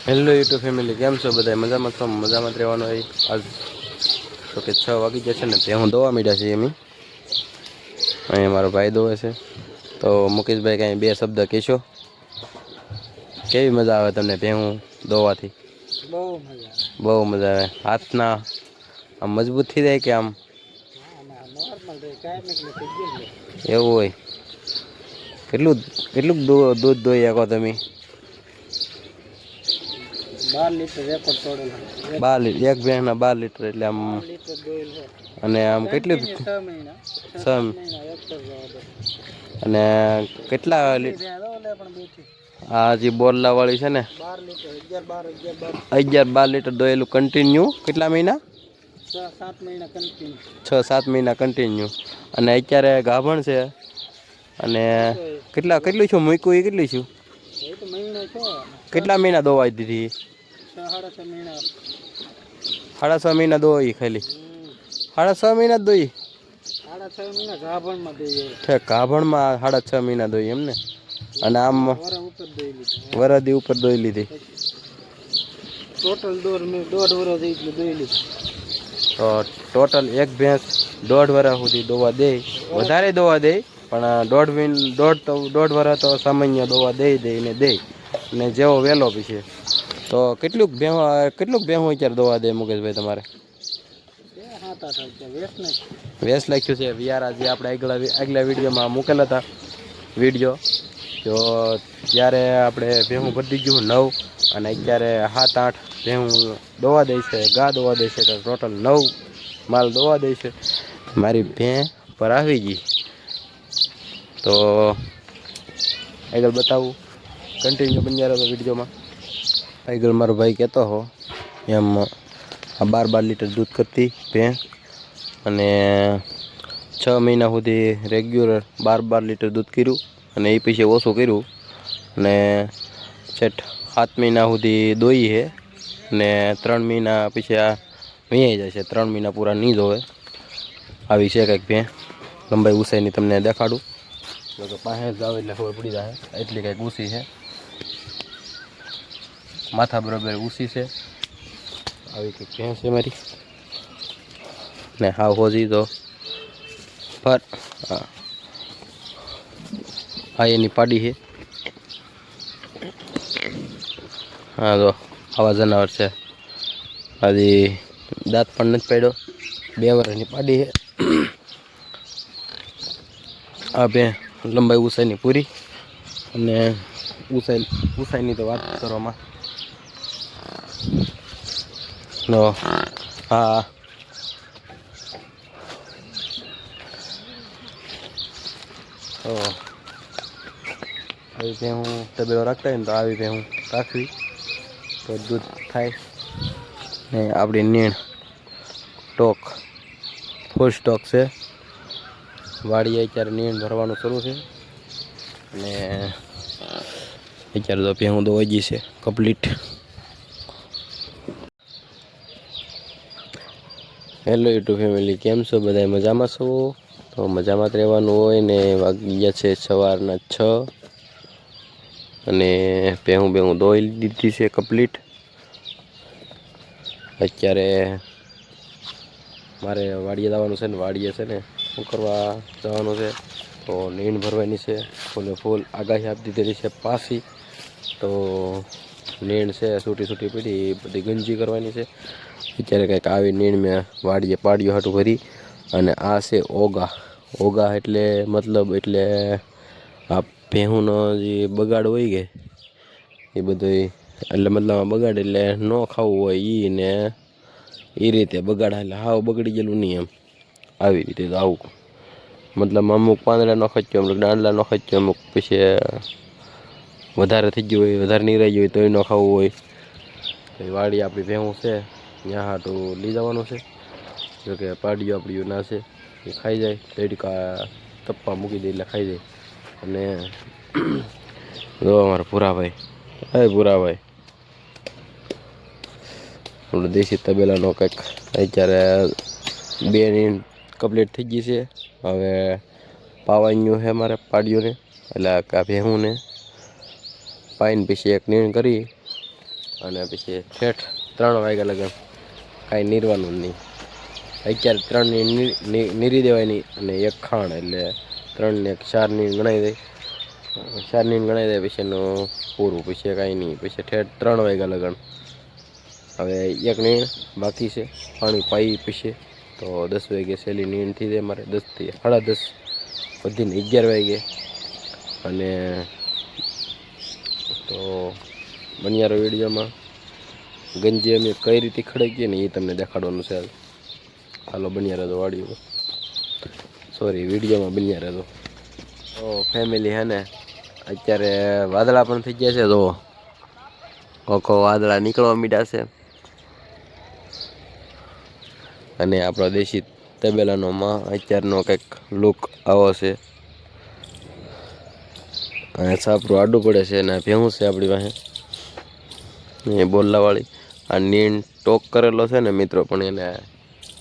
Hello YouTube family, કેમ છો બધા? મજામાં છો? મજામાં જ રહેવાનું હોય. આજ તો કે 6 વાગી જશે ને તે હું દોવા મીડ્યા છીએ. અહીંયા મારો ભાઈ દોવે છે. તો મુકેશભાઈ કાંઈ બે શબ્દ કહેશો? કેવી મજા આવે તમને ભેહું દોવાથી? બહુ મજા બહુ મજા આવે. હાથના આમ મજબૂત થઈ જાય કે આમ નોર્મલ રે કાયમિક ને થઈ ગયું ને એવું હોય? કેટલું કેટલું દૂધ દોઈ શકો તમે? 12 લીટર રેકોર્ડ તોડેલો. 12 લીટર એક ભેંસના 12 લીટર એટલે આમ 12 લીટર દોયેલ છે. અને આમ કેટલી કન્ટિન્યુ 6 મહિના 6 6-7 મહિના એક જ જવા દે. અને કેટલા નાની ભેં ઓલે પણ બેઠી. આ જે બોરલા વાળી છે ને 12 લીટર 11 11-12 લીટર દોયેલું કન્ટિન્યુ કેટલા મહિના? 6-7 મહિના કન્ટિન્યુ. 6-7 મહિના કન્ટિન્યુ. અને અત્યારે ગાભણ છે. અને કેટલું છું મૂક્યું એ કેટલું છું? એ તો મહિનો છો. કેટલા મહિના દોવાઈ દીધી? 6-6.5 મહિના. 6.5 મહિના દોઈ ખાલી? 6.5 મહિના દોઈ? 6.5 મહિના ગાભણમાં દઈએ. ઠેક ગાભણમાં 6.5 મહિના દોઈ એમને? અને આમ વરા ઉપર દોઈ લીધી. વરદી ઉપર દોઈ લીધી. ટોટલ દોઢ વર્ષ જેટલું દોઈ લીધું. તો ટોટલ એક ભેંસ 1.5 વર્ષ સુધી દોવા દે, વધારે દોવા દે પણ દોઢ વર્ષ તો સામાન્ય દોવા દે ને જેવો વહેલો પછી. તો કેટલુંક ભેહું અત્યારે દોવા દે મુકેશભાઈ તમારે? વેસ લખ્યું છે વિયારા, જે આપણે આગલા વિડીયોમાં મૂકેલા હતા વિડીયો. તો ત્યારે આપણે ભેહું ભરી ગયું 9 અને અત્યારે 7-8 ભેહું દોવા દે છે, ગા દોવા દે છે. તો ટોટલ 9 માલ દોવા દે છે. મારી ભેં પર આવી ગઈ. તો આગળ બતાવું, કન્ટિન્યુ બન્યા રહ્યો વિડીયોમાં. આગળ મારો ભાઈ કહેતો હો એમ આ 12 લીટર દૂધ કરતી ભેં અને 6 મહિના સુધી રેગ્યુલર 12 લીટર દૂધ કર્યું અને એ પછી ઓછું કર્યું અને 7 મહિના સુધી દોઈ છે. ને 3 મહિના પછી આ વીયાઈ જાય છે. 3 મહિના પૂરા નહીં દોવે. આવી છે કંઈક ભેં. લંબાઈ ઊંચાઈની તમને દેખાડું. તો પાસે જાવ એટલે ખબર પડી જાય એટલી કંઈક ઊંચી છે. માથા બરાબર ઊંચી છે. આવી કંઈક ભેં છે મારી. ને હાવ હોજી તો પર હા એની પાડી છે. હા તો આવા જનાવર છે. હજી દાંત પણ નથી પાડ્યો. 2 વર્ષની પાડી છે. આ ભેં લંબાઈ ઊંચાઈની પૂરી. અને ઊંચાઈની તો વાત કરવામાં નો હા તો આવી ભેં હું તબેલો રાખતા હોય ને તો આવી ભેં હું રાખવી તો દૂધ થાય. ને આપણી નીણ સ્ટોક ફૂલ સ્ટોક છે. વાડીએ અત્યારે નીણ ભરવાનું શરૂ છે. અને અત્યારે તો ભેહું દોવાઈ ગઈ છે કમ્પ્લીટ. હેલો યુટ્યુબ ફેમિલી, કેમ છો બધા? મજામાં છો? તો મજામાં જ રહેવાનું હોય ને. વાગી ગયા છે સવારના 6 અને ભેહું દોઈ દીધી છે કમ્પ્લીટ. અત્યારે મારે વાડીએ જવાનું છે ને વાડીએ છે ને શું કરવા જવાનું છે તો નીણ ભરવાની છે. ફૂલ આગાહી આપી દીધેલી છે પાછી. તો નીણ છે છૂટી પડી એ બધી ગંજી કરવાની છે. અત્યારે કંઈક આવી નીણ મેં વાડીએ પાડીઓ હાટું ભરી. અને આ છે ઓગા એટલે મતલબ એટલે આ ભેહુંનો જે બગાડ હોય કે એ બધું એટલે મતલબ બગાડ એટલે ન ખાવું હોય એ ને એ રીતે બગાડ એટલે હાવ બગડી ગયેલું નહીં એમ. આવી રીતે તો આવું મતલબ અમુક પાંદડા નો ખચ્યો, અમુક દાંડલા નો ખચ્યો, અમુક પછી વધારે થઈ ગયું હોય, વધારે નીરાઈ ગયું હોય તો એ ન ખાવું હોય. વાડી આપણી ભેહું છે ત્યાં હાટું લઈ જવાનું છે. જોકે પાડીઓ આપણી ના છે એ ખાઈ જાય. તડકા તપ્પા મૂકી દે એટલે ખાઈ જાય. અને જો અમારા ભૂરાભાઈ, ભૂરાભાઈ આપણું દેશી તબેલાનો કંઈક અત્યારે 2 નીણ કમ્પ્લીટ થઈ ગઈ છે. હવે પાવાનું છે મારે પાડીઓને એટલે આ ભેહુંને પાઈને પછી એક નીણ કરી અને પછી ઠેઠ 3 વાગ્યા લગન કાંઈ નીરવાનું જ નહીં. અત્યારે 3 નીરી દેવાની અને 1 ખાણ એટલે 3 ને 4 નીણ ગણાઈ જાય. 4 નીણ ગણાઈ જાય પછી એનું પૂરું, પછી કાંઈ નહીં. પછી ઠેઠ 3 વાગ્યા લગન હવે 1 નીણ બાકી છે પાણી પાઈ પછી. તો 10 વાગે સહેલી નીણ થઈ જાય મારે, 10 થી 10:30 વધીને 11 વાગે. અને તો બનિયારો વિડીયોમાં ગંજી અમે કઈ રીતે ખડકીએ ને એ તમને દેખાડવાનું છે. હાલો બન્યા રહેતો વાડીઓ, સોરી વિડીયોમાં બન્યા રહેતો. તો ફેમિલી હે ને અત્યારે વાદળા પણ થઈ ગયા છે. તો કોકો વાદળા નીકળવા માંડ્યા છે અને આપણો દેશી તબેલાનો માં અત્યારનો કંઈક લુક આવો છે. અને સાપરું આડું પડે છે અને ભેહું છે આપણી પાસે એ બોલાવાળી. આ નીણ ટોક કરેલો છે ને મિત્રો, પણ એને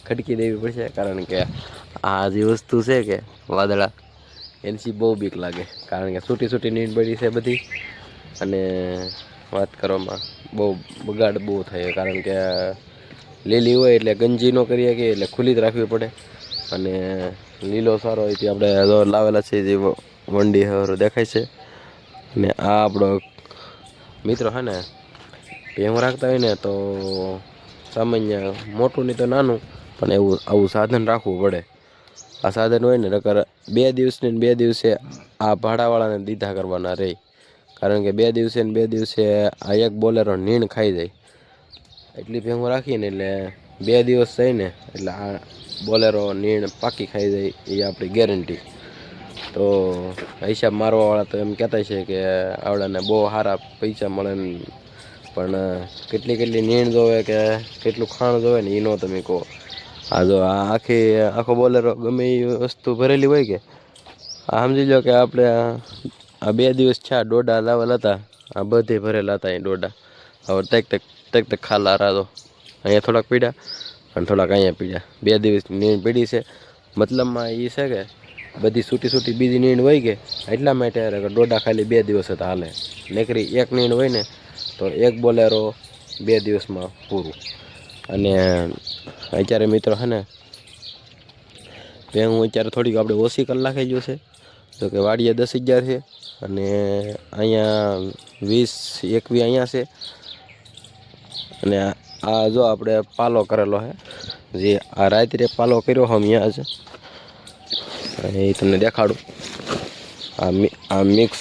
ખડકી દેવી પડશે, કારણ કે આ જે વસ્તુ છે કે વાદળા એનથી બહુ બીક લાગે, કારણ કે છૂટી છૂટી નીણ પડી છે બધી. અને વાત કરવામાં બહુ બગાડ બહુ થાય, કારણ કે લીલી હોય એટલે ગંજી ન કરીએ કે એટલે ખુલ્લી જ રાખવી પડે. અને લીલો સારો હોય તે આપણે લાવેલા છે જે વંડી હવે દેખાય છે. અને આ આપણો મિત્રો હે ને ભેહું રાખતા હોય ને તો સામાન્ય મોટું નહીં તો નાનું પણ એવું આવું સાધન રાખવું પડે. આ સાધન હોય ને નકર 2 દિવસને 2 દિવસે આ ભાડાવાળાને દીધા કરવાના રહે, કારણ કે 2 દિવસે ને 2 દિવસે આ એક બોલેરો નીણ ખાઈ જાય. એટલી ભેહું રાખીને એટલે 2 દિવસ થઈને એટલે આ બોલેરો નીણ પાકી ખાઈ જાય એ આપણી ગેરંટી. તો હિસાબ મારવાવાળા તો એમ કહેતા છે કે આવડાને બહુ સારા પૈસા મળે ને, પણ કેટલી નીણ જોવે કે કેટલું ખાણ જોવે ને એ નો તમે કહો. આ જો આ આખો બોલેરો ગમે એ વસ્તુ ભરેલી હોય કે આ સમજી લો કે આપણે આ 2 દિવસ છે ડોડા લાવેલ હતા, આ બધે ભરેલા હતા એ ડોડા. હવે તક ખાલા રાતો અહીંયા થોડાક પીડ્યા અને થોડાક અહીંયા પીડ્યા. 2 દિવસની નીણ પીડી છે, મતલબમાં એ છે કે બધી છૂટી બીજી નીણ હોય કે એટલા માટે ડોડા ખાલી 2 દિવસ હતા હાલે. નકરી 1 નીણ હોય ને તો 1 બોલેરો 2 દિવસમાં પૂરું. અને અત્યારે મિત્રો હે ને ભેહું અત્યારે થોડીક આપણે ઓછી કલાક થઈ ગયું છે, તો કે વાડીએ 10-11 છે અને અહીંયા 20-21 અહીંયા છે. અને આ જો આપણે પાલો કરેલો છે, જે આ રાત્રે પાલો કર્યો હમ અહીંયા છે એ તમને દેખાડું. આ મિક્સ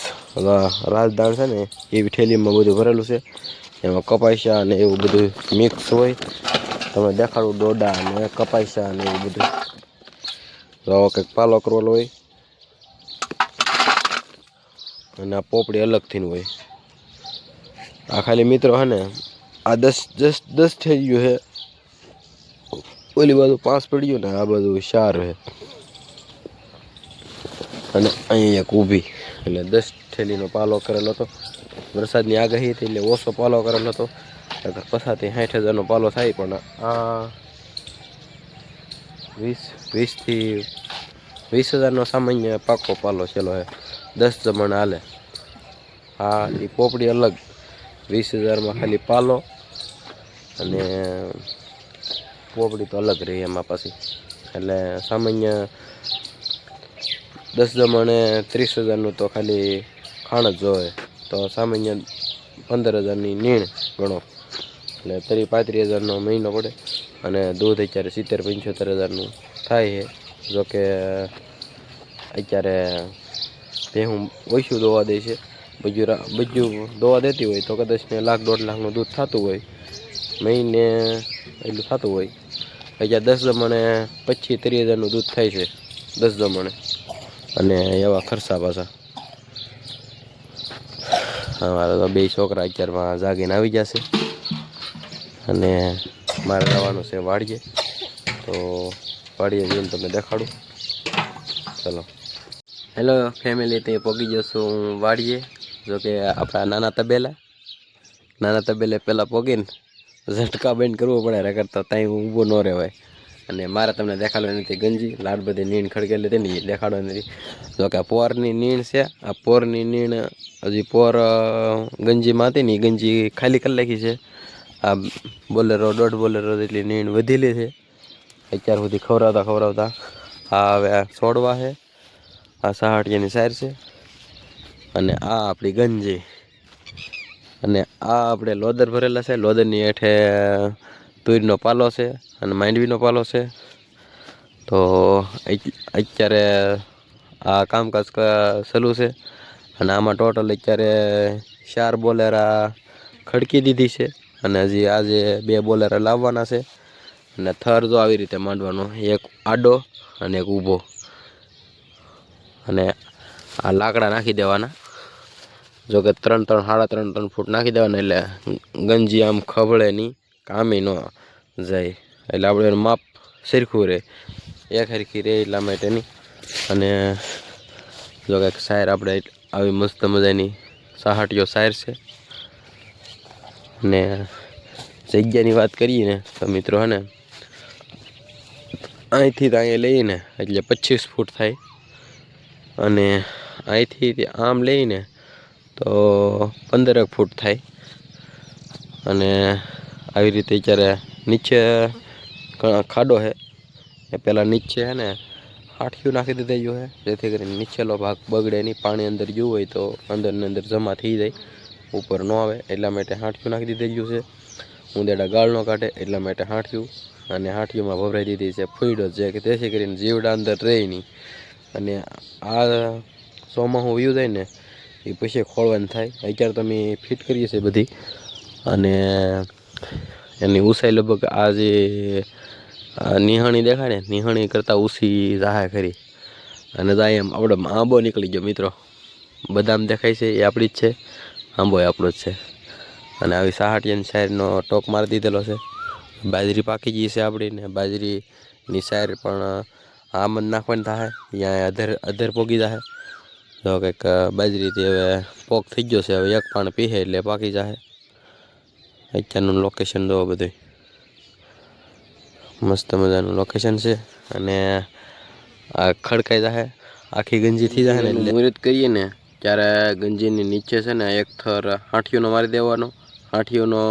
રાજદાણ છે ને એવી થેલીમાં બધું ભરેલું છે, એમાં કપાસિયા અને એવું બધું મિક્સ હોય. તમને દેખાડું ડોડા અને કપાસિયા અને એવું બધું. તો આવો કંઈક પાલો કરવાનો હોય અને આ પોપડી અલગથી હોય. આ ખાલી મિત્રો હે ને આ 10 થઈ ગયું છે, ઓલી બાજુ 5 પડ્યું ને આ બાજુ 4 છે અને અહીં એક ઊભી. એટલે 10 થેલીનો પાલો કરેલો હતો. વરસાદની આગાહી હતી એટલે ઓછો પાલો કરેલો હતો, 50,000 થી 60,000નો પાલો થાય. પણ આ 20,000 થી 20,000નો સામાન્ય પાકો પાલો છેલ્લો છે, 10 જમણ હાલે. હા એ પોપડી અલગ 20,000માં ખાલી પાલો અને પોપડી તો અલગ રહી એમાં પાછી. એટલે સામાન્ય 10 જમણે 30,000નું તો ખાલી ખાણ જ જોવે, તો સામાન્ય 15,000ની નીણ ગણો એટલે 35,000નો મહિનો પડે. અને દૂધ અત્યારે 70-75,000નું થાય છે. જોકે અત્યારે ભેહું ઓછું દોવા દે છે, બીજું દોવા દેતી હોય તો કદાચ ને 1,00,000-1.5 લાખનું દૂધ થતું હોય મહિને, એટલું થતું હોય. અત્યારે 10 જમણે 25-30,000નું દૂધ થાય છે 10 જમણે. અને એવા ખર્ચા પાછા. અમારા તો 2 છોકરા અત્યારમાં જાગીને આવી જશે અને મારે જવાનું છે વાડીએ. તો વાડીએ જઈને તમને દેખાડું. ચલો હેલો ફેમિલી, તે પહોંચી જશું હું વાડીએ. જોકે આપણા નાના તબેલે પહેલાં પહોંચીને ઝટકા બંધ કરવો પડે, કરતા ત્યાં ઊભો ન રહેવાય. અને મારે તમને દેખાડવાની નથી ગંજી લાડ બધી નીણ ખડકેલી હતી ને એ દેખાડવાની નથી. જો કે પોરની નીણ છે, આ પોરની નીણ હજી પોર ગંજીમાં હતી ને એ ગંજી ખાલી કરી નાખી છે. આ બોલેરો 1.5 બોલેરો જેટલી નીણ વધેલી છે અત્યાર સુધી ખવડાવતા. આ હવે છોડવા છે, આ સહાટિયાની સાઈડ છે, અને આ આપણી ગંજી, અને આ આપણે લોદર ભરેલા છે. લોદરની હેઠે તુરીનો પાલો છે અને માંડવીનો પાલો છે. તો અત્યારે આ કામકાજ ચાલુ છે, અને આમાં ટોટલ અત્યારે 4 બોલેરા ખડકી દીધી છે, અને હજી આજે 2 બોલેરા લાવવાના છે. અને થર જો આવી રીતે માંડવાનો, એક આડો અને એક ઊભો, અને આ લાકડા નાખી દેવાના. જો કે 3-3, 3.5 ફૂટ નાખી દેવાના, એટલે ગંજી આમ ખબળે નહીં, કામી ન જાય, એટલે આપણે એનું માપ સરખું રહે, એક સરખી રહે એટલા માટેની. અને જો કંઈક સાયર આપણે આવી મસ્ત મજાની સહાટીઓ સાયર છે. અને જગ્યાની વાત કરીએ ને તો મિત્રો હે ને અહીંથી તો અહીંયા લઈને એટલે 25 ફૂટ થાય, અને અહીંથી આમ લઈને તો 15 ફૂટ થાય. અને આવી રીતે અત્યારે નીચે ખાડો છે, એ પહેલાં નીચે છે ને હાઠિયું નાખી દીધેલું છે, જેથી કરીને નીચેલો ભાગ બગડે નહીં, પાણી અંદર ગયું હોય તો અંદર જમા થઈ જાય, ઉપર ન આવે એટલા માટે હાઠિયું નાખી દીધેલું છે. ઉંદેડા ગાળ ન કાઢે એટલા માટે હાઠિયું, અને હાઠિયુંમાં ભભરાઈ દીધી છે ફૂઈડો, જે કે તેથી કરીને જીવડા અંદર રહે નહીં. અને આ ચોમાસું વ્યૂ જાય ને એ પછી ખોળવાનું થાય. અત્યારે તો અમે ફિટ કરીએ છીએ બધી, અને એની ઊંચાઈ લગભગ આ જે નિહાણી દેખાડે નિહાણી કરતાં ઊંચી જાહે ખરી. અને જાય એમ આપણે આંબો નીકળી ગયો મિત્રો, બદામ દેખાય છે એ આપણી જ છે, આંબો એ આપણો જ છે. અને આવી સહાટિયાની સાઈડનો ટોક મારી દીધેલો છે. બાજરી પાકી ગઈ છે આપણી, ને બાજરીની સાઈડ પણ આમ જ નાખવાની થાય, ત્યાં અધર પોગી જાય. તો કંઈક બાજરીથી હવે પોક થઈ ગયો છે, હવે એક પાણ પીહે એટલે પાકી જાય. અત્યારનું લોકેશન જોવો બધું મસ્ત મજાનું લોકેશન છે. અને આ ખડકાઈ જાય આખી ગંજી થઈ જાય ને એટલે મુહૂર્ત કરીએ ને ત્યારે ગંજીની નીચે છે ને એક થર હાઠિયોનો મારી દેવાનો. હાઠિયોનો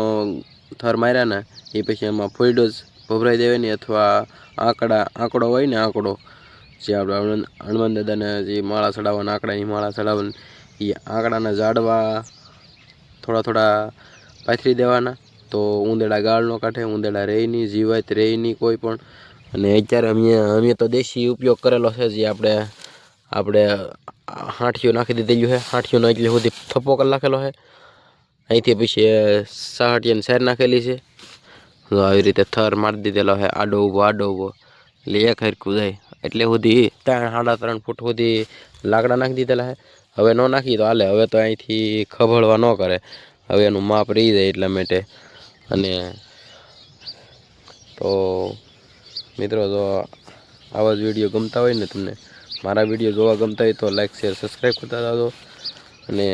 થર માર્યા ને એ પછી એમાં ફોઈડો જ ભભરાઈ દેવાની, અથવા આંકડો હોય ને, આંકડો જે આપણે હનુમાન દાદાને જે માળા ચડાવવાના, આંકડાની માળા ચડાવવાની, એ આંકડાના ઝાડવા થોડા પાથરી દેવાના. તો ઉંદેડા ગાળ ન કાઢે, ઉંદેડા રહે નહીં, જીવાત રહે નહીં કોઈ પણ. અને અત્યારે અમે તો દેશી ઉપયોગ કરેલો છે, જે આપણે હાઠિયું નાખી દીધેલું છે. હાઠિયુંનો એટલે સુધી થપ્પો કરી નાખેલો છે, અહીંથી પછી સહાટિયાની સાઈડ નાખેલી છે. તો આવી રીતે થર મારી દીધેલો છે, આડો ઊભો એટલે એક હરખું જાય. એટલે સુધી 3-3.5 ફૂટ સુધી લાકડા નાખી દીધેલા છે. હવે ન નાખી તો હાલે, હવે તો અહીંથી ખભળવા ન કરે, હવે એનું માપ રહી જાય એટલા માટે. અને તો મિત્રો, જો આવા જ વિડીયો ગમતા હોય ને, તમને મારા વિડીયો જોવા ગમતા હોય તો લાઈક, શેર, સબસ્ક્રાઈબ કરતા જાજો. અને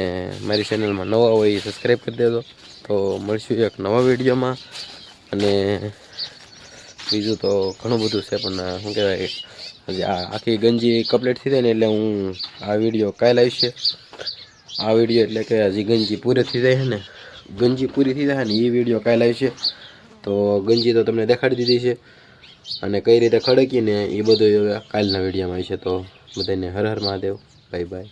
મારી ચેનલમાં નવા હોય એ સબસ્ક્રાઈબ કરી દેજો. તો મળશું એક નવા વિડીયોમાં. અને બીજું તો ઘણું બધું છે, પણ શું કહેવાય, હજી આ આખી ગંજી કમ્પ્લીટ થઈ જાય ને એટલે હું આ વિડીયો કાલે આવશે. આ વિડીયો એટલે કે હજી ગંજી પૂરી થઈ જાય છે ને, ગંજી પૂરી થઈ જાય ને એ વિડીયો કાલે આવશે. તો ગંજી તો તમને દેખાડી દીધી છે, અને કઈ રીતે ખડકીને એ બધું કાલના વિડીયોમાં આવશે. તો બધાને હર હર મહાદેવ, બાય બાય.